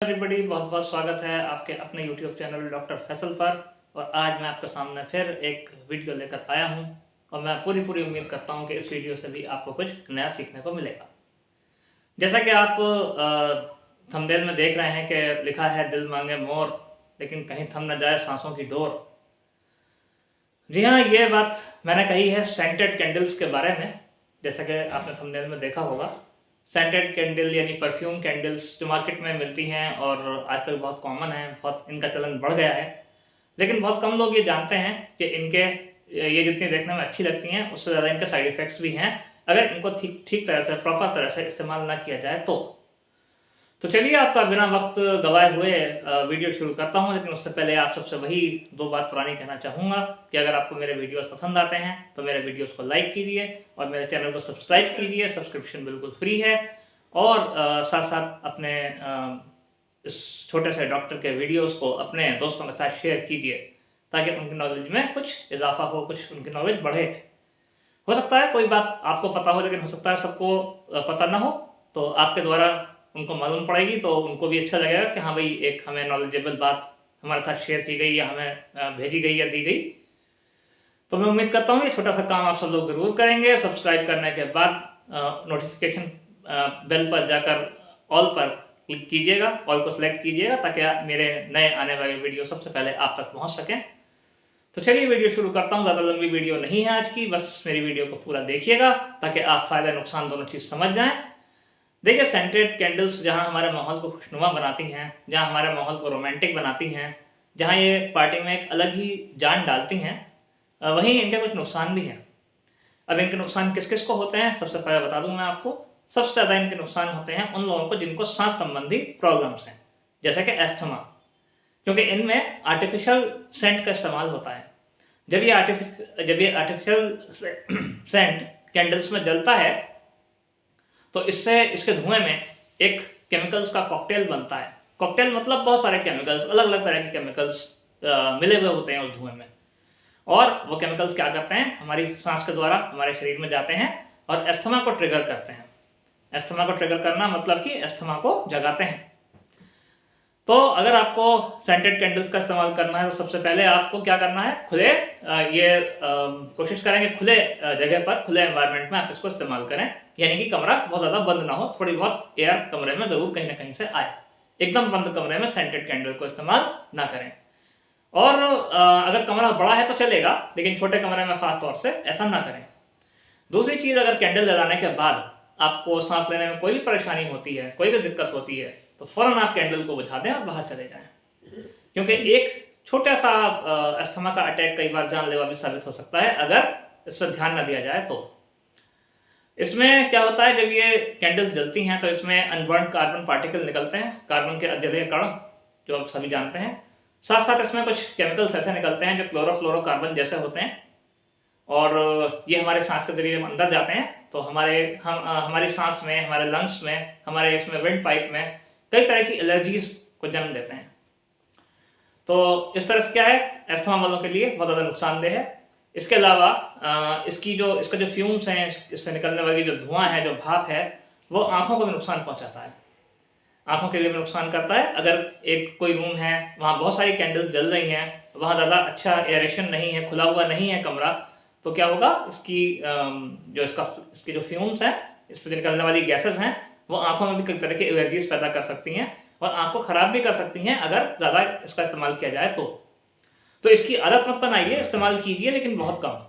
Everybody, बहुत बहुत स्वागत है आपके अपने यूट्यूब चैनल डॉक्टर फैसल पर। और आज मैं आपके सामने फिर एक वीडियो लेकर आया हूं और मैं पूरी उम्मीद करता हूं कि इस वीडियो से भी आपको कुछ नया सीखने को मिलेगा। जैसा कि आप थंबनेल में देख रहे हैं कि लिखा है दिल मांगे मोर, लेकिन कहीं थम न जाए सांसों की डोर। जी हाँ, ये बात मैंने कही है सेंटेड कैंडल्स के बारे में। जैसा कि आपने थंबनेल में देखा होगा, सेंटेड कैंडल यानी परफ्यूम कैंडल्स जो मार्केट में मिलती हैं और आजकल बहुत कॉमन है, बहुत इनका चलन बढ़ गया है। लेकिन बहुत कम लोग ये जानते हैं कि इनके ये जितनी देखने में अच्छी लगती हैं उससे ज़्यादा इनके साइड इफ़ेक्ट्स भी हैं, अगर इनको ठीक ठीक तरह से प्रॉपर तरह से इस्तेमाल ना किया जाए तो। तो चलिए, आपका बिना वक्त गवाए हुए वीडियो शुरू करता हूं। लेकिन उससे पहले आप सबसे वही दो बात पुरानी कहना चाहूँगा कि अगर आपको मेरे वीडियोस पसंद आते हैं तो मेरे वीडियोस को लाइक कीजिए और मेरे चैनल को सब्सक्राइब कीजिए। सब्सक्रिप्शन बिल्कुल फ्री है। और साथ साथ अपने इस छोटे से डॉक्टर के वीडियोस को अपने दोस्तों के साथ शेयर कीजिए ताकि उनकी नॉलेज में कुछ इजाफा हो, कुछ उनकी नॉलेज बढ़े। हो सकता है कोई बात आपको पता हो, लेकिन हो सकता है सबको पता ना हो, तो आपके द्वारा उनको मालूम पड़ेगी तो उनको भी अच्छा लगेगा कि हाँ भाई, एक हमें नॉलेजेबल बात हमारे साथ शेयर की गई या हमें भेजी गई या दी गई। तो मैं उम्मीद करता हूँ ये छोटा सा काम आप सब लोग ज़रूर करेंगे। सब्सक्राइब करने के बाद नोटिफिकेशन बेल पर जाकर ऑल पर क्लिक कीजिएगा, ऑल को सिलेक्ट कीजिएगा ताकि मेरे नए आने वाले वीडियो सबसे पहले आप तक पहुँच सकें। तो चलिए वीडियो शुरू करता हूँ। ज़्यादा लंबी वीडियो नहीं है आज की, बस मेरी वीडियो को पूरा देखिएगा ताकि आप फ़ायदा नुकसान दोनों चीज़ समझ जाएं। देखिए, सेंटेड कैंडल्स जहाँ हमारे माहौल को खुशनुमा बनाती हैं, जहाँ हमारे माहौल को रोमांटिक बनाती हैं, जहाँ ये पार्टी में एक अलग ही जान डालती हैं, वहीं इनके कुछ नुकसान भी हैं। अब इनके नुकसान किस किस को होते हैं सबसे पहले बता दूं मैं आपको। सबसे ज़्यादा इनके नुकसान होते हैं उन लोगों को जिनको सांस संबंधी प्रॉब्लम्स हैं, जैसे कि एस्थमा, क्योंकि इनमें आर्टिफिशियल सेंट का इस्तेमाल होता है। जब ये आर्टिफिशियल सेंट कैंडल्स में जलता है तो इससे इसके धुएं में एक केमिकल्स का कॉकटेल बनता है। कॉकटेल मतलब बहुत सारे केमिकल्स, अलग अलग तरह के केमिकल्स मिले हुए होते हैं उस धुएं में। और वो केमिकल्स क्या करते हैं, हमारी सांस के द्वारा हमारे शरीर में जाते हैं और एस्थमा को ट्रिगर करते हैं। एस्थमा को ट्रिगर करना मतलब कि एस्थमा को जगाते हैं। तो अगर आपको सेंटेड कैंडल्स का इस्तेमाल करना है तो सबसे पहले आपको क्या करना है, कोशिश करें कि खुले जगह पर, खुले एनवायरनमेंट में आप इसको इस्तेमाल करें। यानी कि कमरा बहुत ज़्यादा बंद ना हो, थोड़ी बहुत एयर कमरे में ज़रूर कहीं ना कहीं से आए। एकदम बंद कमरे में सेंटेड कैंडल को इस्तेमाल ना करें। और अगर कमरा बड़ा है तो चलेगा, लेकिन छोटे कमरे में खास तौर से ऐसा ना करें। दूसरी चीज़, अगर कैंडल जलाने के बाद आपको सांस लेने में कोई भी परेशानी होती है, कोई भी दिक्कत होती है, तो फ़ौरन आप कैंडल को बुझा दें और बाहर चले जाएं। क्योंकि एक छोटा सा अस्थमा का अटैक कई बार जानलेवा भी साबित हो सकता है अगर इस पर ध्यान न दिया जाए तो। इसमें क्या होता है, जब ये कैंडल्स जलती हैं तो इसमें अनबर्न कार्बन पार्टिकल निकलते हैं, कार्बन के अध्ययन कण, जो आप सभी जानते हैं। साथ साथ इसमें कुछ केमिकल्स ऐसे निकलते हैं जो क्लोरोफ्लोरोकार्बन जैसे होते हैं, और ये हमारे सांस के जरिए अंदर जाते हैं तो हमारी सांस में, हमारे लंग्स में, हमारे इसमें विंड पाइप में कई तरह की एलर्जीज को जन्म देते हैं। तो इस तरह से क्या है, एस्थमा वालों के लिए बहुत ज़्यादा नुकसानदेह है। इसके अलावा इसका जो फ्यूम्स हैं, इससे निकलने वाली जो धुआं है, जो भाप है, वो आँखों को भी नुकसान पहुँचाता है। आँखों के लिए भी नुकसान करता है। अगर एक कोई रूम है, वहाँ बहुत सारी कैंडल्स जल रही हैं, वहाँ ज़्यादा अच्छा एयरेशन नहीं है, खुला हुआ नहीं है कमरा, तो क्या होगा, इसकी जो फ्यूम्स हैं, इससे निकलने वाली गैसेस हैं, वो आँखों में भी कई तरह की एलर्जीज पैदा कर सकती हैं और आँख को ख़राब भी कर सकती हैं अगर ज़्यादा इसका इस्तेमाल किया जाए तो इसकी आदत मत बनाइए, इस्तेमाल कीजिए लेकिन बहुत कम।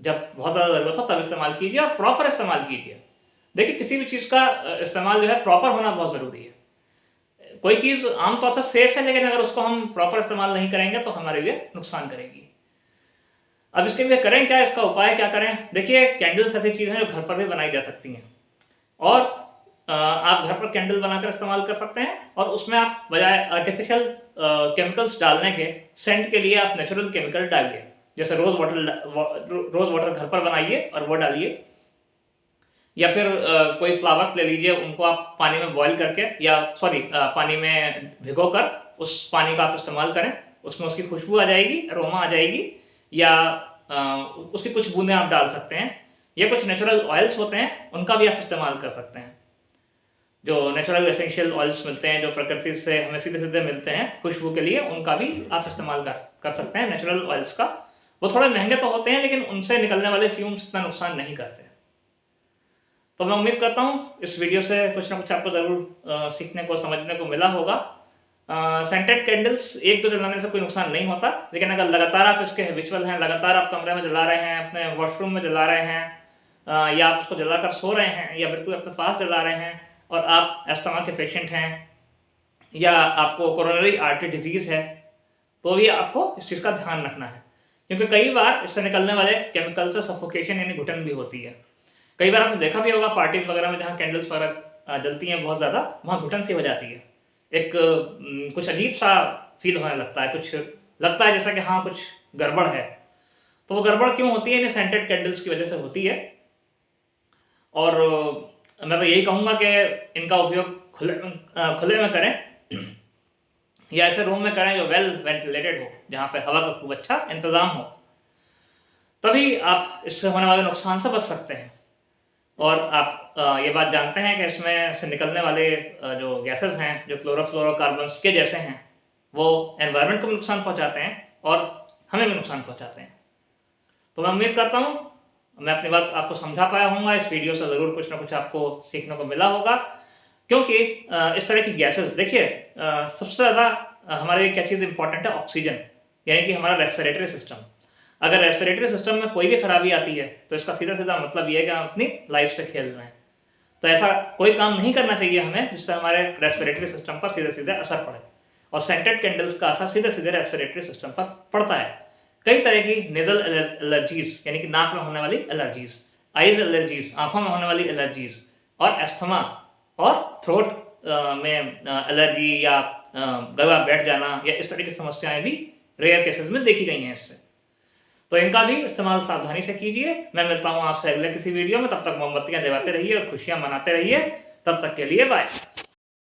जब बहुत ज़्यादा ज़रूरत हो तब इस्तेमाल कीजिए और प्रॉपर इस्तेमाल कीजिए। देखिए, किसी भी चीज़ का इस्तेमाल जो है प्रॉपर होना बहुत ज़रूरी है। कोई चीज़ आमतौर से सेफ है, लेकिन अगर उसको हम प्रॉपर इस्तेमाल नहीं करेंगे तो हमारे लिए नुकसान करेगी। अब इसके लिए करें क्या, इसका उपाय क्या करें। देखिए, कैंडल्स ऐसी चीज़ है जो घर पर भी बनाई जा सकती हैं और आप घर पर कैंडल बनाकर इस्तेमाल कर सकते हैं। और उसमें आप बजाय आर्टिफिशियल केमिकल्स डालने के, सेंट के लिए आप नेचुरल केमिकल डालिए। जैसे रोज़ वाटर घर पर बनाइए और वो डालिए, या फिर कोई फ्लावर्स ले लीजिए, उनको आप पानी में बॉईल करके पानी में भिगोकर उस पानी का आप इस्तेमाल करें। उसमें उसकी खुशबू आ जाएगी, अरोमा आ जाएगी, या उसकी कुछ बूंदें आप डाल सकते हैं, या कुछ नेचुरल ऑयल्स होते हैं उनका भी आप इस्तेमाल कर सकते हैं। जो नेचुरल एसेंशियल ऑयल्स मिलते हैं, जो प्रकृति से हमें सीधे सीधे मिलते हैं खुशबू के लिए, उनका भी आप इस्तेमाल कर सकते हैं नेचुरल ऑयल्स का। वो थोड़े महंगे तो होते हैं, लेकिन उनसे निकलने वाले फ्यूम्स इतना नुकसान नहीं करते। तो मैं उम्मीद करता हूँ इस वीडियो से कुछ ना कुछ आपको ज़रूर सीखने को, समझने को मिला होगा। सेंटेड कैंडल्स एक दो जलाने से कोई नुकसान नहीं होता, लेकिन अगर लगातार आप इसके हैबिचुअल हैं, लगातार आप कमरे में जला रहे हैं, अपने वॉशरूम में जला रहे हैं, या आप उसको जलाकर सो रहे हैं, या बिल्कुल अपने पास जला रहे हैं, और आप अस्थमा के पेशेंट हैं, या आपको कोरोनरी आर्टरी डिजीज़ है, तो भी आपको इस चीज़ का ध्यान रखना है। क्योंकि कई बार इससे निकलने वाले केमिकल से सफोकेशन यानी घुटन भी होती है। कई बार आपने देखा भी होगा पार्टीज वगैरह में, जहाँ कैंडल्स वगैरह जलती हैं बहुत ज़्यादा, वहाँ घुटन सी हो जाती है। एक कुछ अजीब सा फील होने लगता है, कुछ लगता है जैसा कि हाँ कुछ गड़बड़ है। तो वो गड़बड़ क्यों होती है? इन सेंटेड कैंडल्स की वजह से होती है। और मैं तो यही कहूँगा कि इनका उपयोग खुले में करें या ऐसे रूम में करें जो वेल वेंटिलेटेड हो, जहाँ पे हवा का खूब अच्छा इंतज़ाम हो, तभी आप इससे होने वाले नुकसान से बच सकते हैं। और आप ये बात जानते हैं कि इसमें से निकलने वाले जो गैसेस हैं, जो क्लोरोफ्लोरोकार्बन्स के जैसे हैं, वो एनवायरनमेंट को भी नुकसान पहुंचाते हैं और हमें भी नुकसान पहुंचाते हैं। तो मैं उम्मीद करता हूं मैं अपनी बात आपको समझा पाया हूँगा। इस वीडियो से ज़रूर कुछ ना कुछ आपको सीखने को मिला होगा, क्योंकि इस तरह की गैसेस, देखिए सबसे ज़्यादा हमारे लिए क्या चीज़ इंपॉर्टेंट है? ऑक्सीजन, यानी कि हमारा रेस्पिरेटरी सिस्टम। अगर रेस्पिरेटरी सिस्टम में कोई भी खराबी आती है तो इसका सीधा सीधा मतलब ये है कि हम अपनी लाइफ से खेल रहे हैं। तो ऐसा कोई काम नहीं करना चाहिए हमें जिससे हमारे रेस्पिरेटरी सिस्टम पर सीधे सीधे असर पड़े। और सेंटेड कैंडल्स का असर सीधे सीधे रेस्पिरेटरी सिस्टम पर पड़ता है। कई तरह की नेजल एलर्जीज, यानी कि नाक में होने वाली एलर्जीज, आइज एलर्जीज, आंखों में होने वाली एलर्जीज, और एस्थमा और थ्रोट में एलर्जी या गला बैठ जाना, या इस तरह की समस्याएं भी रेयर केसेस में देखी गई हैं इससे। तो इनका भी इस्तेमाल सावधानी से कीजिए। मैं मिलता हूँ आपसे अगले किसी वीडियो में। तब तक मोमबत्तियां जलाते रहिए और खुशियां मनाते रहिए। तब तक के लिए बाय।